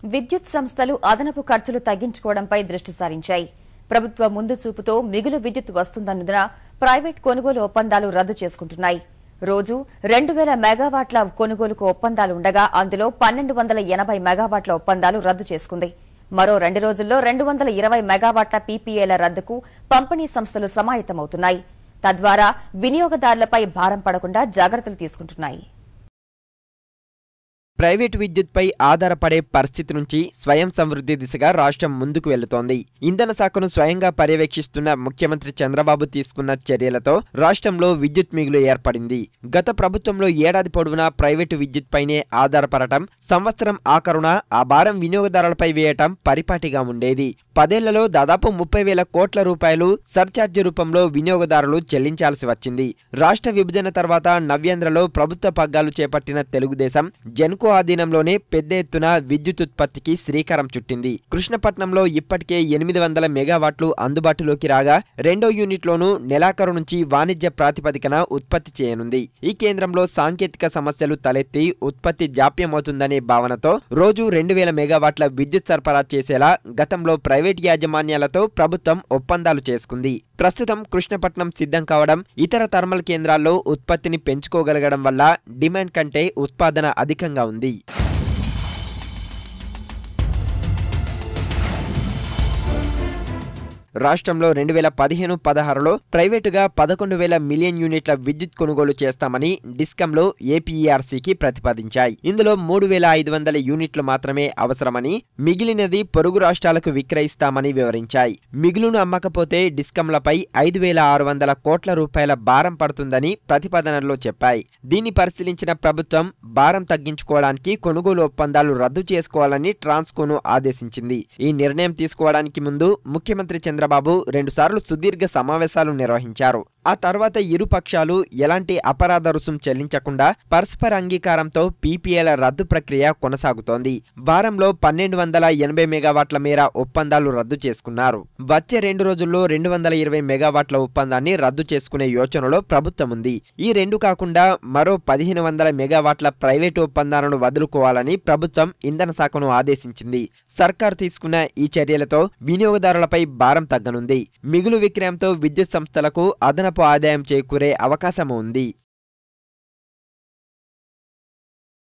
విద్యుత్ సంస్థలు అదనపు ఖర్చులు తగ్గించుకోవడంపై దృష్టి సారించాయి. ప్రభుత్వ ముందు చూపుతో మిగులు విద్యుత్ వస్తుందన్నందున ప్రైవేట్ కొనుగోలు ఒప్పందాలు రద్దు చేసుకుంటున్నాయి. రోజు 2000 మెగావాట్ల కొనుగోలుకు ఒప్పందాలు ఉండగా అందులో 1280 మెగావాట్ల ఒప్పందాలు రద్దు చేసుకుంది. మరో 2 రోజుల్లో 220 మెగావాట్ల పీపీఏల రద్దుకు పంపిణీ సంస్థలు సమాయత్తమవుతున్నాయి. తద్వారా వినియోగదారులపై భారం పడకుండా జాగ్రత్తలు తీసుకుంటున్నాయి. ప్రైవేటు విద్యుత్పై ఆధారపడే పరిస్థితి నుంచి స్వయం సమృద్ధి దిశగా రాష్ట్రం ముందుకు వెళ్తోంది. ఇంధన శాఖను స్వయంగా పర్యవేక్షిస్తున్న ముఖ్యమంత్రి చంద్రబాబు తీసుకున్న చర్యలతో రాష్ట్రంలో విద్యుత్ మిగులు ఏర్పడింది. గత ప్రభుత్వంలో ఏడాది పొడవునా ప్రైవేటు విద్యుత్పైనే ఆధారపడటం, సంవత్సరం ఆఖరున ఆ భారం వినియోగదారులపై వేయటం పరిపాటిగా ఉండేది. 10 ఏళ్లలో దాదాపు 30,000 కోట్ల రూపాయలు సర్ఛార్జీ రూపంలో వినియోగదారులు చెల్లించాల్సి వచ్చింది. రాష్ట్ర విభజన తర్వాత నవ్యాంధ్రలో ప్రభుత్వ పగ్గాలు చేపట్టిన తెలుగుదేశం జెన్కో ఆధీనంలోనే పెద్ద ఎత్తున విద్యుత్ ఉత్పత్తికి శ్రీకారం చుట్టింది. కృష్ణపట్నంలో ఇప్పటికే 800 మెగావాట్లు అందుబాటులోకి రాగా 2వ యూనిట్లోనూ నెలాఖరు నుంచి వాణిజ్య ప్రాతిపదికన ఉత్పత్తి చేయనుంది. ఈ కేంద్రంలో సాంకేతిక సమస్యలు తలెత్తి ఉత్పత్తి జాప్యమవుతుందనే భావనతో రోజు 2000 మెగావాట్ల విద్యుత్ సరఫరా చేసేలా గతంలో ప్రైవేట్ యాజమాన్యాలతో ప్రభుత్వం ఒప్పందాలు చేసుకుంది. ప్రస్తుతం కృష్ణపట్నం సిద్ధం కావడం, ఇతర థర్మల్ కేంద్రాల్లో ఉత్పత్తిని పెంచుకోగలగడం వల్ల డిమాండ్ కంటే ఉత్పాదన అధికంగా ఉంది. రాష్ట్రంలో 2015-16లో ప్రైవేటుగా 11,000 మిలియన్ యూనిట్ల విద్యుత్ కొనుగోలు చేస్తామని డిస్కంలో ఏపీఈఆర్సీకి ప్రతిపాదించాయి. ఇందులో 3,500 యూనిట్లు మాత్రమే అవసరమని, మిగిలినది పొరుగు రాష్ట్రాలకు విక్రయిస్తామని వివరించాయి. మిగులును అమ్మకపోతే డిస్కంలపై 5,600 కోట్ల రూపాయల భారం పడుతుందని ప్రతిపాదనలో చెప్పాయి. దీన్ని పరిశీలించిన ప్రభుత్వం భారం తగ్గించుకోవడానికి కొనుగోలు ఒప్పందాలు రద్దు చేసుకోవాలని ట్రాన్స్కోను ఆదేశించింది. ఈ నిర్ణయం తీసుకోవడానికి ముందు ముఖ్యమంత్రి చంద్రబాబు 2 సార్లు సుదీర్ఘ సమావేశాలు నిర్వహించారు. ఆ తర్వాత ఇరు పక్షాలు ఎలాంటి అపరాధ రుసుం చెల్లించకుండా పరస్పర అంగీకారంతో పీపీఏల రద్దు ప్రక్రియ కొనసాగుతోంది. వారంలో 1280 మెగావాట్ల మేర ఒప్పందాలు రద్దు చేసుకున్నారు. వచ్చే 2 రోజుల్లో 220 మెగావాట్ల ఒప్పందాన్ని రద్దు చేసుకునే యోచనలో ప్రభుత్వం ఉంది. ఈ 2 కాకుండా మరో 1500 మెగావాట్ల ప్రైవేటు ఒప్పందాలను వదులుకోవాలని ప్రభుత్వం ఇంధన శాఖను ఆదేశించింది. సర్కారు తీసుకున్న ఈ చర్యలతో వినియోగదారులపై భారం తగ్గనుంది. మిగులు విక్రయంతో విద్యుత్ సంస్థలకు అదనపు ఆదాయం చేకూరే అవకాశం ఉంది.